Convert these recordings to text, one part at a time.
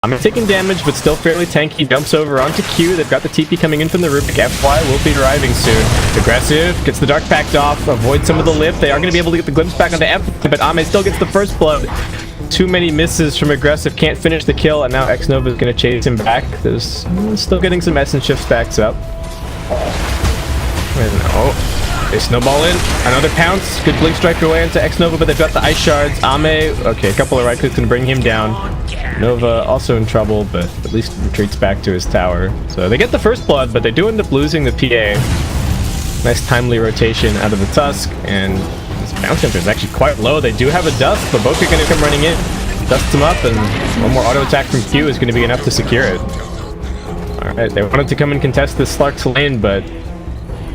I'm taking damage, but still fairly tanky. Jumps over onto Q. They've got the TP coming in from the Rubik. FY will be arriving soon. Aggressive, gets the Dark packed off, avoids some of the lip. They are going to be able to get the glimpse back onto F, but Ame still gets the first blood. Too many misses from Aggressive, can't finish the kill, and now Xnova is going to chase him back. There's still getting some essence shift stacks up. And they snowball in. Another pounce. Good blink strike away into Xnova, but they've got the ice shards. Ame, okay, a couple of right clicks can bring him down. Nova also in trouble, but at least retreats back to his tower. So they get the first blood, but they do end up losing the PA. Nice timely rotation out of the Tusk, and this bounce hunter is actually quite low. They do have a dust, but Boca going to come running in. Dusts him up, and one more auto attack from Q is going to be enough to secure it. Alright, they wanted to come and contest this Slark's lane, but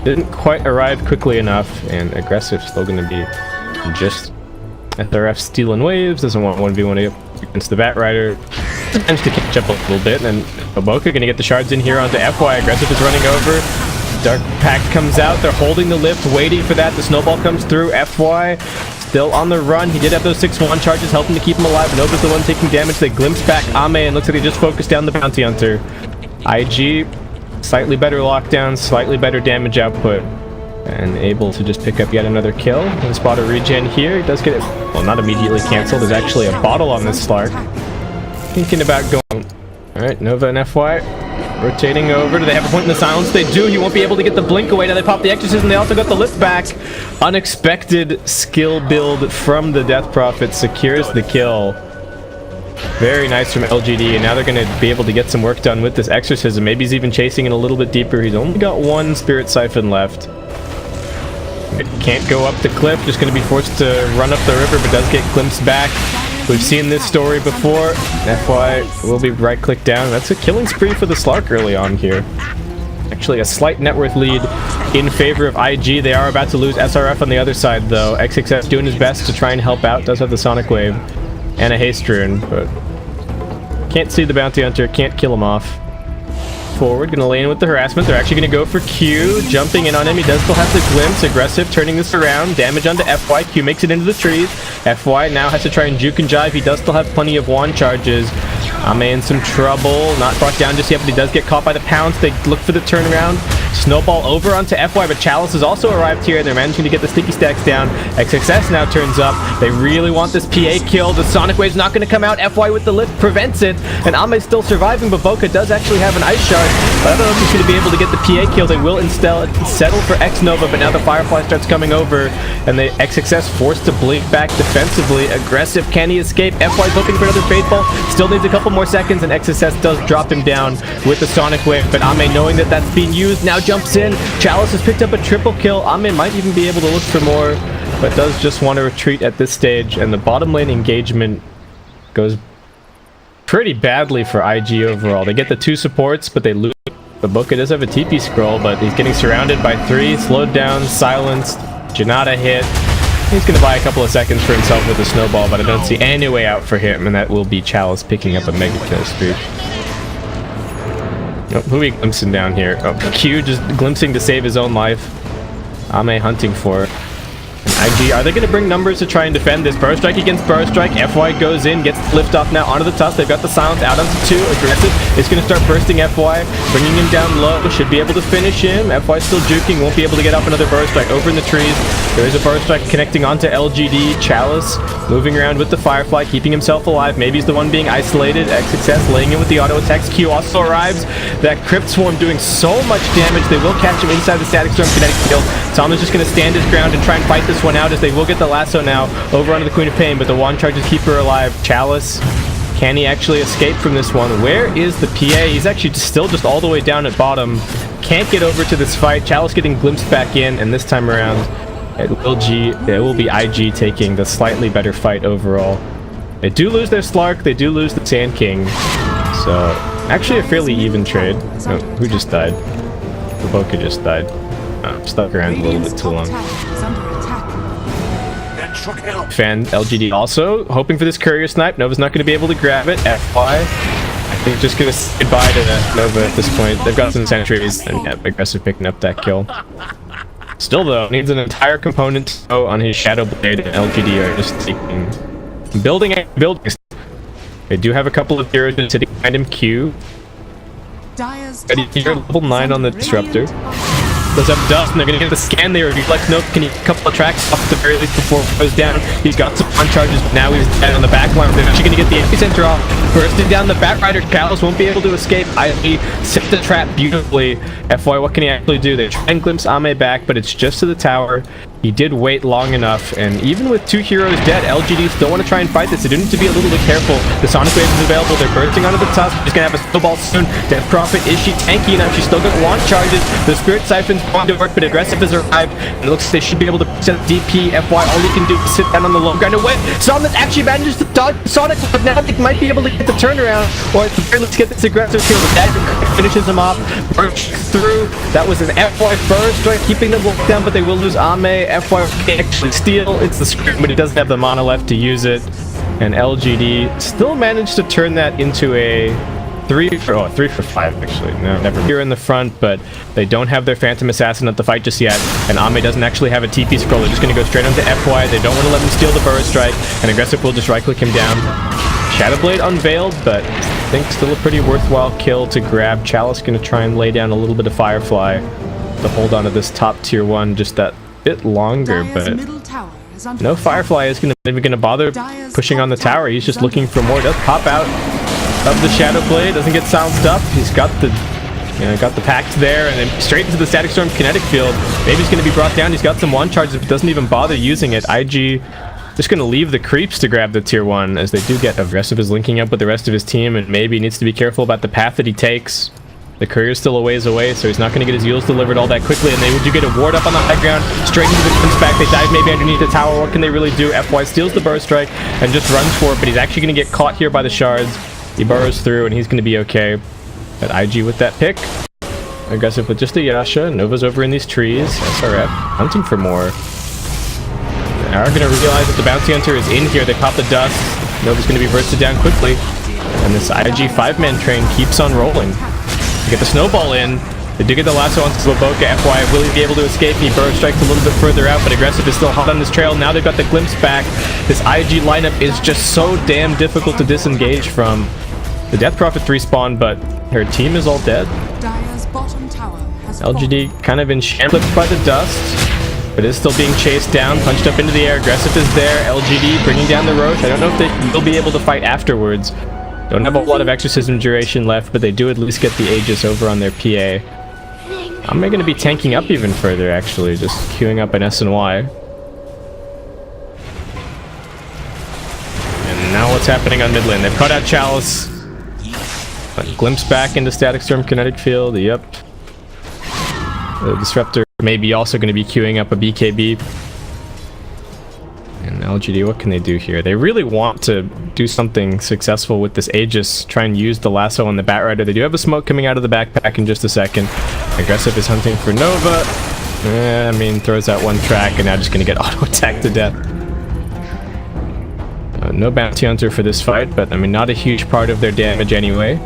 didn't quite arrive quickly enough, and Aggressive still going to be just SRF stealing waves, doesn't want 1v1 against the Bat Rider. Managed to catch up a little bit, and Boca going to get the shards in here onto FY. Aggressive is running over. Dark Pact comes out, they're holding the lift, waiting for that. The snowball comes through. FY still on the run. He did have those 6-1 charges, helping to keep him alive. Nova's the one taking damage. They glimpse back Ame, and looks like they just focused down the Bounty Hunter. IG, slightly better lockdown, slightly better damage output, and able to just pick up yet another kill. And spot a regen here. He does get it, well, not immediately cancelled. There's actually a bottle on this Slark. Thinking about going. Alright, Nova and FY rotating over. Do they have a point in the silence? They do. He won't be able to get the blink away. Now they pop the Exorcism. They also got the lift back. Unexpected skill build from the Death Prophet secures the kill. Very nice from LGD, and now they're going to be able to get some work done with this Exorcism. Maybe he's even chasing it a little bit deeper. He's only got one Spirit Siphon left. It can't go up the cliff, just going to be forced to run up the river, but does get glimpsed back. We've seen this story before. FY will be right-click down. That's a killing spree for the Slark early on here. Actually, a slight net worth lead in favor of IG. They are about to lose SRF on the other side, though. XXS doing his best to try and help out. Does have the Sonic Wave and a Haste Rune, but can't see the Bounty Hunter, can't kill him off. Forward, gonna lane with the harassment. They're actually gonna go for Q, jumping in on him. He does still have the glimpse. Aggressive, turning this around. Damage onto FY. Q makes it into the trees. FY now has to try and juke and jive. He does still have plenty of wand charges. Ame in some trouble. Not brought down just yet, but he does get caught by the pounce. They look for the turnaround. Snowball over onto FY, but Chalice has also arrived here. They're managing to get the sticky stacks down. XXS now turns up. They really want this PA kill. The Sonic Wave's not going to come out. FY with the lift prevents it, and Ame's still surviving, but Boca does actually have an Ice Shard. But I don't know if he's going to be able to get the PA kill. They will instead settle for Xnova, but now the Firefly starts coming over, and the XXS forced to blink back defensively. Aggressive, can he escape? FY's looking for another Faithful. Still needs a couple more seconds, and XXS does drop him down with the Sonic Wave, but Ame, knowing that that's being used, now jumps in. Chalice has picked up a triple kill. Ame might even be able to look for more, but does just want to retreat at this stage, and the bottom lane engagement goes pretty badly for IG overall. They get the 2 supports, but they lose. The Boca does have a TP scroll, but he's getting surrounded by 3, slowed down, silenced. Janata hit. He's going to buy a couple of seconds for himself with a snowball, but I don't see any way out for him, and that will be Chalice picking up a mega kill streak. Oh, who are we glimpsing down here? Oh, Q just glimpsing to save his own life. Ame hunting for it. IG, are they going to bring numbers to try and defend this? Burrow Strike against Burrow Strike. FY goes in, gets the lift off now onto the Tusk. They've got the silence out onto 2. Aggressive is going to start bursting FY, bringing him down low. Should be able to finish him. FY still juking, won't be able to get up another Burrow Strike over in the trees. There is a Burrow Strike connecting onto LGD. Chalice moving around with the Firefly, keeping himself alive. Maybe he's the one being isolated. XXS laying in with the auto attacks. Q also arrives. That Crypt Swarm doing so much damage. They will catch him inside the Static Storm kinetic field. Tom is just going to stand his ground and try and fight this one out, as they will get the lasso now over onto the Queen of Pain, but the wand charges keep her alive. Chalice, can he actually escape from this one? Where is the PA? He's actually still just all the way down at bottom. Can't get over to this fight. Chalice getting glimpsed back in, and this time around it will be IG taking the slightly better fight overall. They do lose their Slark, they do lose the Sand King, so actually a fairly even trade. Oh, who just died? The Boca just died. Stuck around a little bit too long. Fan LGD also hoping for this courier snipe. Nova's not going to be able to grab it. FY, I think, just going to say goodbye to Nova at this point. They've got some sentries, and yeah, Aggressive picking up that kill. Still though, needs an entire component on his Shadow Blade, and LGD are just taking building. They do have a couple of heroes sitting behind him. Q. Ready here, level 9 on the disruptor. Does have dust, and they're gonna get the scan there. Reflex Note can get a couple of tracks off at the very least before it goes down. He's got some on charges, but now he's dead on the back line. They're actually gonna get the epicenter off. Bursting down the Batrider. Callus won't be able to escape. IE set the trap beautifully. FY, what can he actually do? They try and glimpse Ame back, but it's just to the tower. He did wait long enough, and even with 2 heroes dead, LGD still want to try and fight this. They do need to be a little bit careful. The Sonic Wave is available. They're bursting onto the tusk. He's going to have a snowball soon. Death Prophet, is she tanky enough? She's still got launch charges. The Spirit Siphon's going to work, but Aggressive has arrived. And it looks like they should be able to set DP. FY, all he can do is sit down on the low ground and win. Somnus actually manages to dodge Sonic, but now they might be able to get the turnaround, or at the very least get this aggressive kill. The dagger finishes him off. Burst through. That was an FY first, right? Keeping them locked down, but they will lose Ame. FY can't actually steal. It's the screen, but he doesn't have the mana left to use it. And LGD still managed to turn that into a 3 for 5 actually. No, never here in the front, but they don't have their Phantom Assassin at the fight just yet. And Ame doesn't actually have a TP scroll. They're just going to go straight onto FY. They don't want to let him steal the Burst Strike. And Aggressive will just right-click him down. Shadowblade unveiled, but I think still a pretty worthwhile kill to grab. Chalice going to try and lay down a little bit of Firefly to hold on to this top tier 1 just that bit longer, but no Firefly is even gonna bother pushing on the tower. He's just looking for more. Does pop out of the Shadowblade, doesn't get silenced up. He's got the got the pact there, and then straight into the Static Storm kinetic field. Maybe he's gonna be brought down. He's got some one charges, but doesn't even bother using it. IG just gonna leave the creeps to grab the tier 1, as they do get Aggressive is linking up with the rest of his team, and maybe needs to be careful about the path that he takes. The courier's still a ways away, so he's not going to get his Eels delivered all that quickly, and they do get a ward up on the high ground, straight into the glimpse back. They dive maybe underneath the tower. What can they really do? FY steals the Burst Strike and just runs for it, but he's actually going to get caught here by the shards. He burrows through, and he's going to be okay. But IG with that pick. Aggressive with just a Yasha. Nova's over in these trees. SRF hunting for more. They are going to realize that the Bounty Hunter is in here. They pop the dust. Nova's going to be bursted down quickly. And this IG 5-man train keeps on rolling. They get the snowball in. They do get the lasso onto Sloboka. FY will he be able to escape? He burst strikes a little bit further out, but Aggressive is still hot on this trail. Now they've got the glimpse back. This IG lineup is just so damn difficult to disengage from. The Death Prophet respawn, but her team is all dead. LGD kind of enchamped by the dust, but is still being chased down, punched up into the air. Aggressive is there. LGD bringing down the Roche. I don't know if they will be able to fight afterwards. Don't have a lot of exorcism duration left, but they do at least get the Aegis over on their PA. I'm going to be tanking up even further, actually, just queuing up an S&Y. And now what's happening on mid lane? They've cut out Chalice. Glimpse back into Static Storm kinetic field. Yep. The Disruptor maybe also going to be queuing up a BKB. And LGD, what can they do here? They really want to do something successful with this Aegis, try and use the lasso on the Batrider. They do have a smoke coming out of the backpack in just a second. Aggressive is hunting for Nova. I mean, throws out one track and now just going to get auto-attacked to death. No Bounty Hunter for this fight, but I mean, not a huge part of their damage anyway.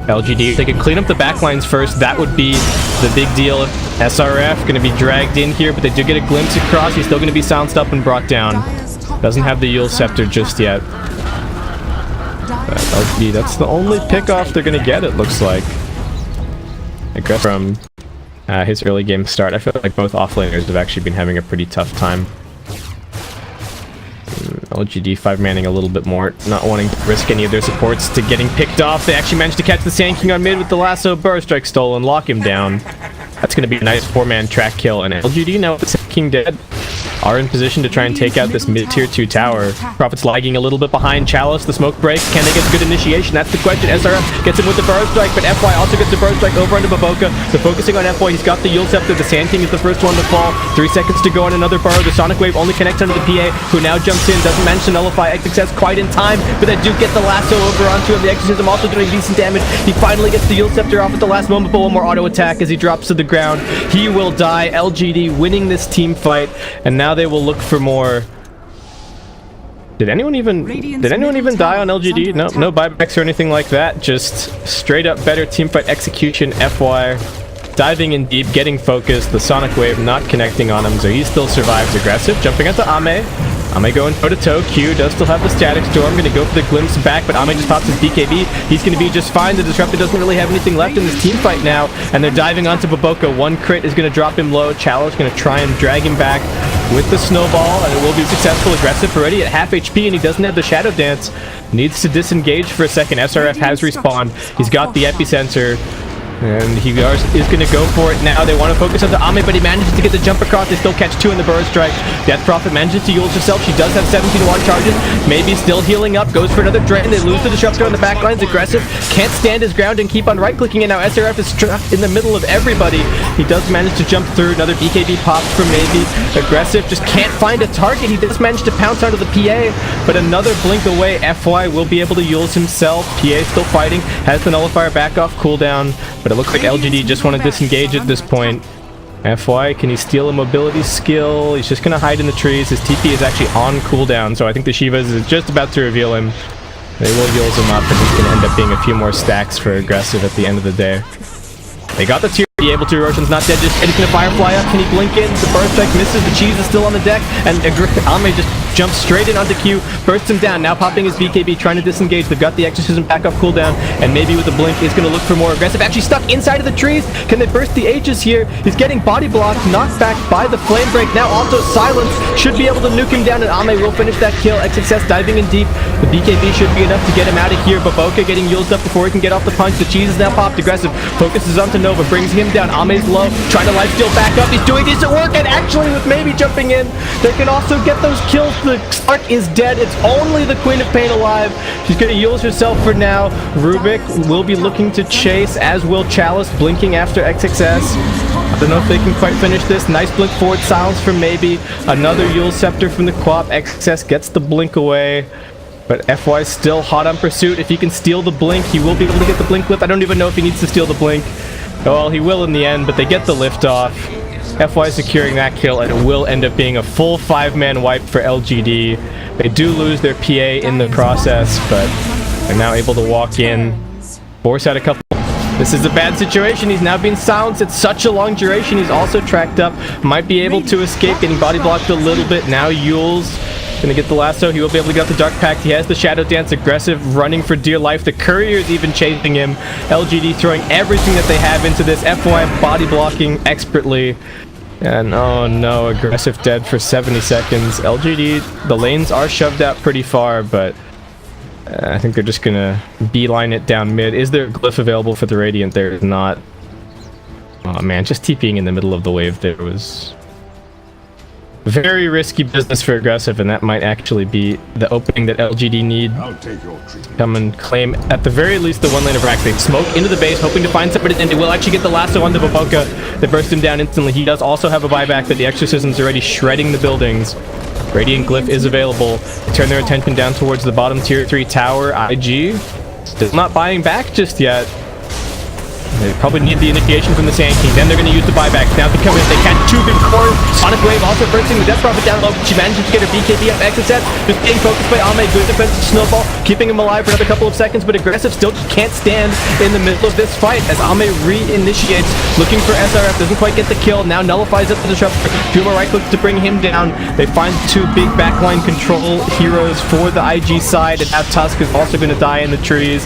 LGD, if they could clean up the backlines first, that would be the big deal. SRF going to be dragged in here, but they do get a glimpse across. He's still going to be silenced up and brought down. Doesn't have the Yule Scepter just yet. But LGD, that's the only pick-off they're going to get, it looks like. Aggressive from his early game start. I feel like both offlaners have actually been having a pretty tough time. LGD 5-manning a little bit more, not wanting to risk any of their supports to getting picked off. They actually managed to catch the Sand King on mid with the lasso, Burst Strike stolen, lock him down. That's going to be a nice 4-man track kill, and LGD, now with the Sand King dead, are in position to try and take out this mid-tier 2 tower. Prophet's lagging a little bit behind Chalice. The smoke breaks. Can they get good initiation? That's the question. SRF gets him with the Burst Strike, but FY also gets the Burst Strike over onto Baboka. They're focusing on FY. He's got the Yule Scepter. The Sand King is the first one to fall. 3 seconds to go on another burrow. The Sonic Wave only connects onto the PA, who now jumps in. Doesn't manage to nullify Exorcist quite in time, but they do get the lasso over onto him. The Exorcism also doing decent damage. He finally gets the Yule Scepter off at the last moment, but one more auto attack as he drops to the ground. He will die. LGD winning this team fight, and now they will look for more. Did anyone even die on LGD? No buybacks or anything like that. Just straight up better teamfight execution. FY diving in deep, getting focused. The Sonic Wave not connecting on him, so he still survives. Aggressive jumping into Ame. Ame going toe-to-toe. Q does still have the static storm. Gonna go for the glimpse back, but Ame just pops his BKB. He's gonna be just fine. The Disruptor doesn't really have anything left in this team fight now, and they're diving onto Baboka. One crit is gonna drop him low. Challenge gonna try and drag him back with the snowball, and it will be successful. Aggressive already at half HP, and he doesn't have the Shadow Dance. Needs to disengage for a second. SRF has respawned. He's got the epicenter. And he is going to go for it now. They want to focus on the Ame, but he manages to get the jump across. They still catch 2 in the burst strike. Death Prophet manages to ult herself. She does have 17-1 charges. Maybe still healing up. Goes for another drain. They lose the Disruptor on the backlines. Aggressive. Can't stand his ground and keep on right-clicking. And now SRF is trapped in the middle of everybody. He does manage to jump through. Another BKB pops from Maybe. Aggressive. Just can't find a target. He does manage to pounce onto the PA, but another blink away. FY will be able to use himself. PA still fighting. Has the Nullifier back off cooldown, but it looks like LGD just want to disengage at this point. FY, can he steal a mobility skill? He's just going to hide in the trees. His TP is actually on cooldown, so I think the Shivas is just about to reveal him. They will use him up, and he's going to end up being a few more stacks for aggressive at the end of the day. They got the tier, be able to. Roshan's not dead, just he's going to Firefly up. Can he blink in? The burst strike misses. The cheese is still on the deck, and Ame just jumps straight in onto Q, bursts him down. Now popping his BKB, trying to disengage. They've got the exorcism back off cooldown, and maybe with the blink is going to look for more aggressive. Actually stuck inside of the trees. Can they burst the Aegis here? He's getting body blocked, knocked back by the flame break. Now also silence should be able to nuke him down, and Ame will finish that kill. XXS diving in deep. The BKB should be enough to get him out of here. Baboka getting used up before he can get off the punch. The cheese is now popped. Aggressive focuses onto Nova, brings him down. Ame's low, trying to lifesteal back up. He's doing decent work, and actually with maybe jumping in, they can also get those kills. The Stark is dead. It's only the Queen of Pain alive. She's going to use herself for now. Rubik will be looking to chase, as will Chalice, blinking after XXS. I don't know if they can quite finish this. Nice blink forward silence from Maybe. Another Yule Scepter from the Quap. XXS gets the blink away. But FY still hot on pursuit. If he can steal the blink, he will be able to get the blink lift. I don't even know if he needs to steal the blink. Well, he will in the end, but they get the lift off. FY securing that kill, and it will end up being a full 5-man wipe for LGD. They do lose their PA in the process, but they're now able to walk in, force out a couple. This is a bad situation. He's now being silenced. It's such a long duration. He's also tracked up. Might be able to escape, getting body blocked a little bit. Now Yule's gonna get the lasso. He will be able to get the Dark Pact. He has the Shadow Dance. Aggressive, running for dear life. The Courier is even chasing him. LGD throwing everything that they have into this. FY body blocking expertly. And oh no, aggressive dead for 70 seconds. LGD, the lanes are shoved out pretty far, but I think they're just gonna beeline it down mid. Is there a glyph available for the Radiant? There is not. Oh man, just TPing in the middle of the wave there was very risky business for aggressive, and that might actually be the opening that LGD need. Come and claim, at the very least, the one lane of racks. They smoke into the base, hoping to find somebody, and they will actually get the lasso onto Baboka. They burst him down instantly. He does also have a buyback, but the exorcism's already shredding the buildings. Radiant Glyph is available. They turn their attention down towards the bottom tier 3 tower. IG still not buying back just yet. They probably need the initiation from the Sand King. Then they're going to use the buybacks. Now they come in. They catch 2 big cores. Sonic Wave also bursting the Death Prophet down low. She manages to get her BKB up. XSS just being focused by Ame. Good defensive snowball, keeping him alive for another couple of seconds. But aggressive still can't stand in the middle of this fight as Ame re-initiates, looking for SRF. Doesn't quite get the kill. Now nullifies up the Disruptor. 2 more right clicks to bring him down. They find 2 big backline control heroes for the IG side, and now Tusk is also going to die in the trees.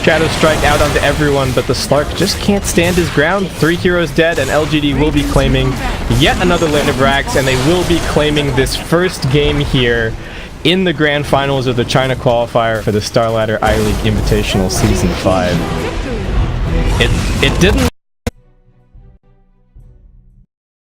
Shadow Strike out onto everyone, but the Slark just can't stand his ground. 3 heroes dead, and LGD will be claiming yet another lane of racks, and they will be claiming this first game here in the grand finals of the China qualifier for the Starladder I-League Invitational Season 5. It didn't